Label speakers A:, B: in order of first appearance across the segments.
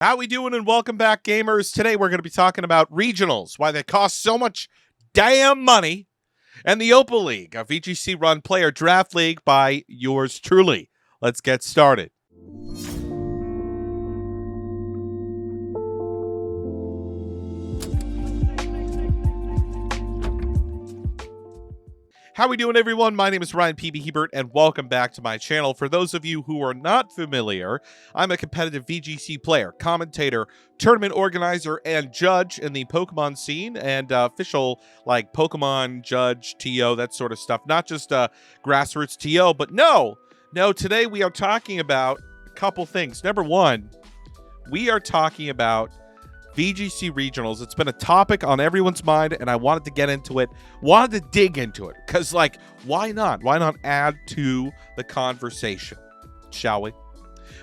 A: How we doing and welcome back, gamers. Today we're going to be talking about regionals, why they cost so much damn money, and the Opal League, a VGC-run player draft league by yours truly. Let's get started. How we doing, everyone? My name is Ryan PB Hebert, and welcome back to my channel. For those of you who are not familiar, I'm a competitive VGC player, commentator, tournament organizer, and judge in the Pokemon scene, and official, like, Pokemon judge, TO, that sort of stuff. Not just grassroots TO, but no, today we are talking about a couple things. Number one, we are talking about VGC regionals. It's been a topic on everyone's mind, and I wanted to get into it, wanted to dig into it, because, like, why not? Why not add to the conversation, shall we?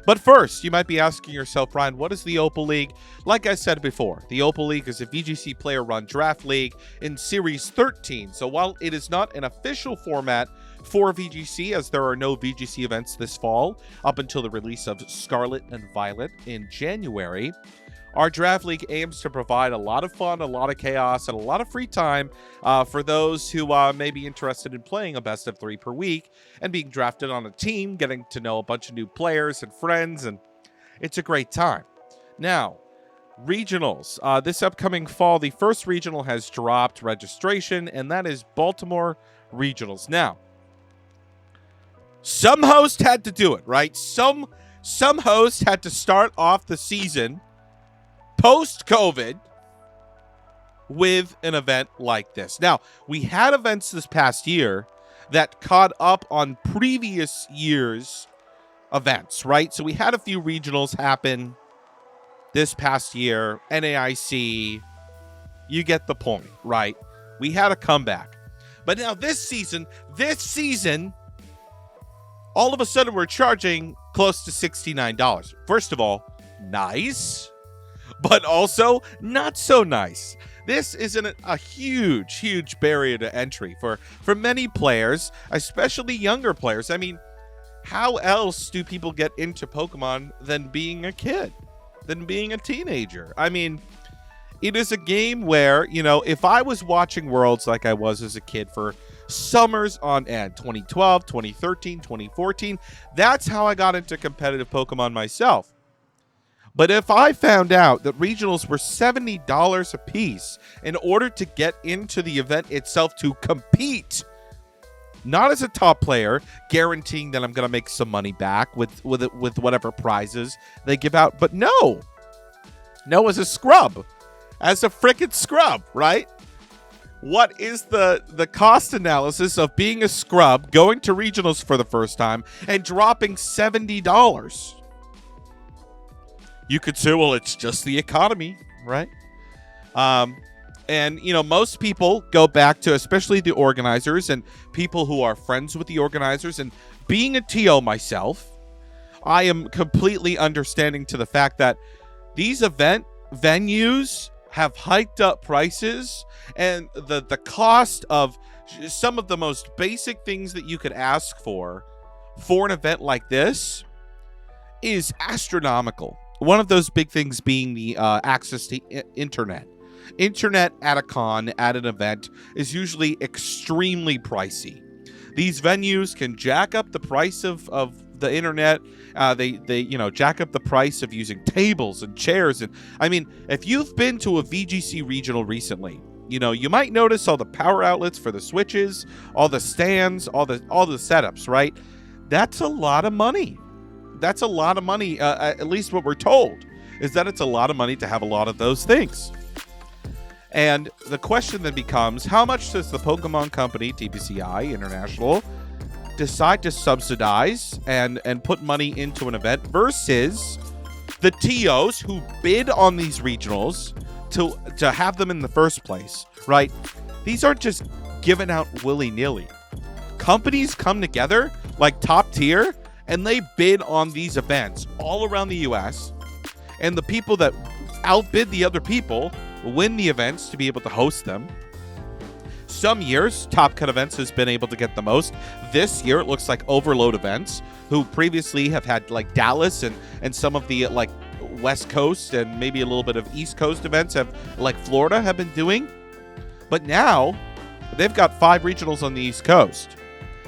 A: But first, you might be asking yourself, Ryan, what is the Opal League? Like I said before, the Opal League is a VGC player-run draft league in Series 13. So while it is not an official format for VGC, as there are no VGC events this fall, up until the release of Scarlet and Violet in January, our draft league aims to provide a lot of fun, a lot of chaos, and a lot of free time for those who may be interested in playing a best of 3 per week and being drafted on a team, getting to know a bunch of new players and friends, and it's a great time. Now, regionals. This upcoming fall, the first regional has dropped registration, and that is Baltimore Regionals. Now, some host had to do it, right? Some host had to start off the season post-COVID with an event like this. Now, we had events this past year that caught up on previous year's events, right? So we had a few regionals happen this past year, NAIC, you get the point, right? We had a comeback. But now this season, all of a sudden we're charging close to $69. First of all, nice, but also not so nice. This isn't a huge barrier to entry for many players, especially younger players. I mean, how else do people get into Pokemon than being a kid, than being a teenager? I mean, it is a game where, you know, if I was watching Worlds like I was as a kid for summers on end, 2012, 2013, 2014, that's how I got into competitive Pokemon myself. But if I found out that regionals were $70 a piece in order to get into the event itself to compete, not as a top player, guaranteeing that I'm going to make some money back with whatever prizes they give out, but no, as a scrub, as a frickin' scrub, right? What is the cost analysis of being a scrub, going to regionals for the first time, and dropping $70? You could say, well, it's just the economy, right? And, you know, most people go back to, especially the organizers and people who are friends with the organizers. And being a TO myself, I am completely understanding to the fact that these event venues have hiked up prices, and the cost of some of the most basic things that you could ask for an event like this is astronomical. One of those big things being the access to internet. Internet at a con, at an event, is usually extremely pricey. These venues can jack up the price of the internet. They you know, jack up the price of using tables and chairs. And I mean, if you've been to a VGC regional recently, you know, you might notice all the power outlets for the switches, all the stands, all the setups, right? That's a lot of money. That's a lot of money, at least what we're told, is that it's a lot of money to have a lot of those things. And the question then becomes, how much does the Pokemon Company, TPCI International, decide to subsidize and put money into an event versus the TOs who bid on these regionals to have them in the first place, right? These aren't just given out willy-nilly. Companies come together, like Top Tier, and they bid on these events all around the US, and the people that outbid the other people win the events to be able to host them. Some years, Top Cut Events has been able to get the most. This year, it looks like Overload Events, who previously have had like Dallas and some of the like West Coast and maybe a little bit of East Coast events like Florida have been doing. But now they've got 5 regionals on the East Coast.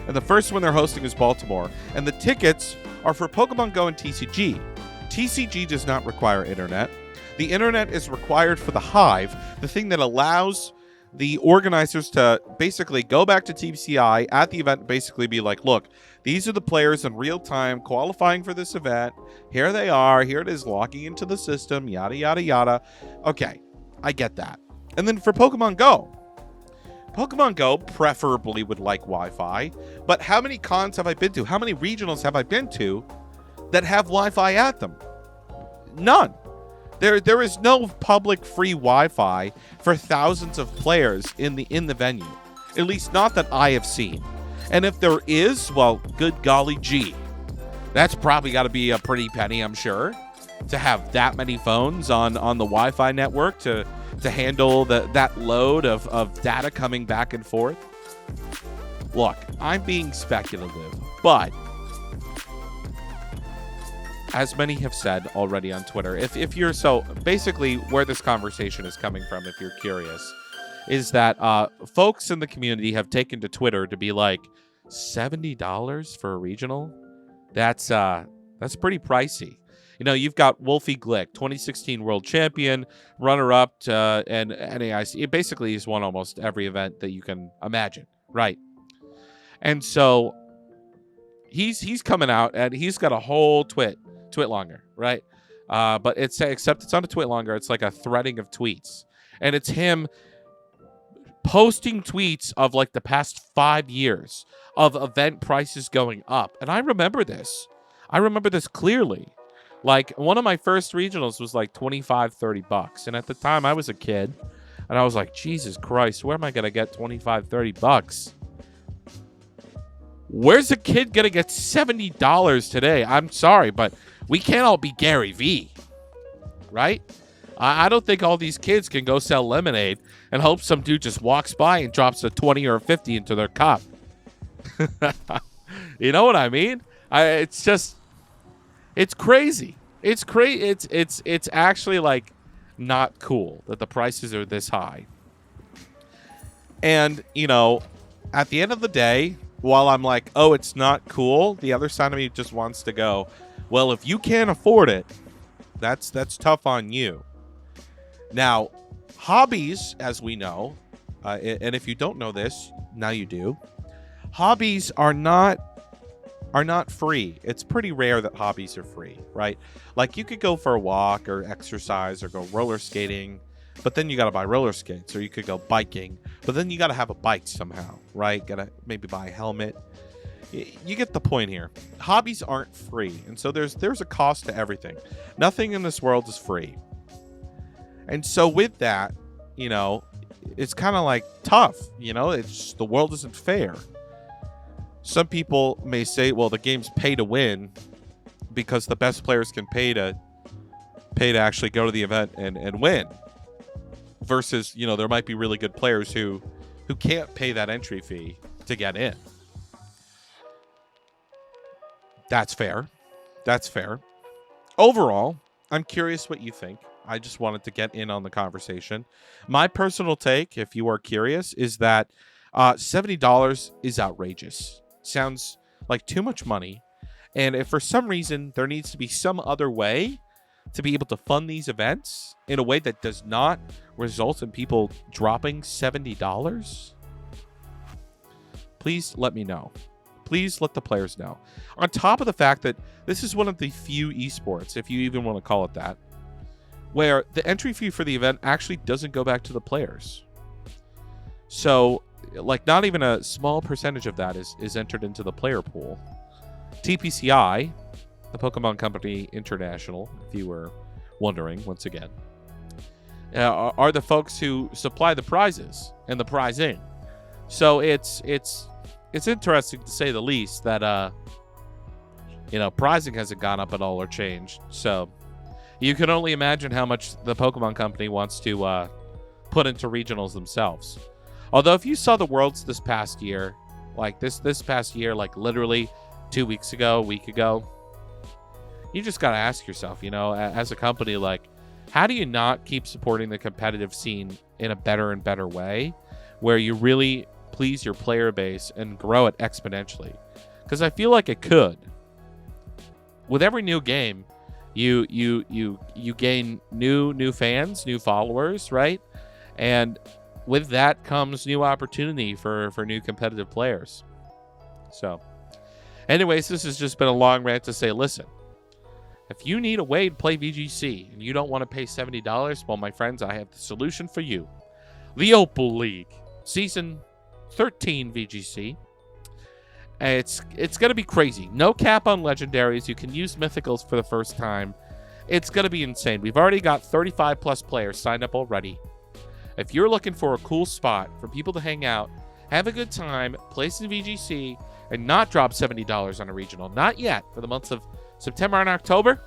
A: And the first one they're hosting is Baltimore. And the tickets are for Pokemon Go and TCG. TCG does not require internet. The internet is required for the Hive, the thing that allows the organizers to basically go back to TCI at the event and basically be like, look, these are the players in real time qualifying for this event. Here they are. Here it is, logging into the system, yada, yada, yada. Okay, I get that. And then for Pokemon Go preferably would like Wi-Fi, but how many cons have I been to? How many regionals have I been to that have Wi-Fi at them? None. There is no public free Wi-Fi for thousands of players in the venue. At least not that I have seen. And if there is, well, good golly gee. That's probably got to be a pretty penny, I'm sure, to have that many phones on the Wi-Fi network to handle that load of data coming back and forth. Look, I'm being speculative, but as many have said already on Twitter, if you're so basically where this conversation is coming from, if you're curious, is that folks in the community have taken to Twitter to be like, $70 for a regional? That's pretty pricey. You know, you've got Wolfie Glick, 2016 world champion, runner-up to and NAIC. Basically, he's won almost every event that you can imagine, right? And so he's coming out and he's got a whole twit longer, right? But except it's not a twit longer. It's like a threading of tweets, and it's him posting tweets of like the past 5 years of event prices going up. And I remember this clearly. Like, one of my first regionals was like $25-30, and at the time I was a kid and I was like, Jesus Christ, where am I gonna get $25-30? Where's a kid gonna get $70 today? I'm sorry, but we can't all be Gary V, right? I don't think all these kids can go sell lemonade and hope some dude just walks by and drops a 20 or a 50 into their cup. You know what I mean? It's crazy. It's actually like not cool that the prices are this high. And, you know, at the end of the day, while I'm like, oh, it's not cool, the other side of me just wants to go, well, if you can't afford it, that's tough on you. Now, hobbies, as we know, and if you don't know this, now you do, hobbies are not free. It's pretty rare that hobbies are free, right? Like, you could go for a walk or exercise or go roller skating, but then you got to buy roller skates, or you could go biking, but then you got to have a bike somehow, right? Got to maybe buy a helmet. You get the point here. Hobbies aren't free, and so there's a cost to everything. Nothing in this world is free. And so with that, you know, it's kind of like tough, you know, it's the world isn't fair. Some people may say, well, the game's pay to win because the best players can pay to actually go to the event and win. Versus, you know, there might be really good players who can't pay that entry fee to get in. That's fair. That's fair. Overall, I'm curious what you think. I just wanted to get in on the conversation. My personal take, if you are curious, is that $70 is outrageous. Sounds like too much money. And if for some reason there needs to be some other way to be able to fund these events in a way that does not result in people dropping $70, please let me know. Please let the players know. On top of the fact that this is one of the few esports, if you even want to call it that, where the entry fee for the event actually doesn't go back to the players. So, like, not even a small percentage of that is entered into the player pool. TPCI, the Pokemon Company International, if you were wondering, once again, are the folks who supply the prizes and the prizing. So it's interesting to say the least that you know, prizing hasn't gone up at all or changed. So you can only imagine how much the Pokemon Company wants to put into regionals themselves. Although if you saw the Worlds this past year, like this past year, like literally 2 weeks ago, a week ago, you just got to ask yourself, as a company, like, how do you not keep supporting the competitive scene in a better and better way where you really please your player base and grow it exponentially? Because I feel like it could. With every new game, you gain new fans, new followers, right? And with that comes new opportunity for new competitive players. So, anyways, this has just been a long rant to say, listen, if you need a way to play VGC and you don't want to pay $70, well, my friends, I have the solution for you. The Opal League, Season 13 VGC. It's going to be crazy. No cap on legendaries. You can use mythicals for the first time. It's going to be insane. We've already got 35 plus players signed up already. If you're looking for a cool spot for people to hang out, have a good time, play some VGC, and not drop $70 on a regional, not yet, for the months of September and October,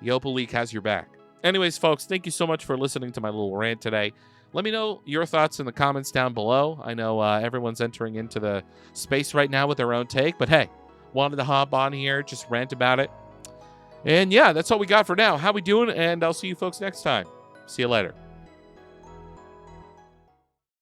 A: the Opal League has your back. Anyways, folks, thank you so much for listening to my little rant today. Let me know your thoughts in the comments down below. I know everyone's entering into the space right now with their own take, but hey, wanted to hop on here, just rant about it. And yeah, that's all we got for now. How we doing? And I'll see you folks next time. See you later.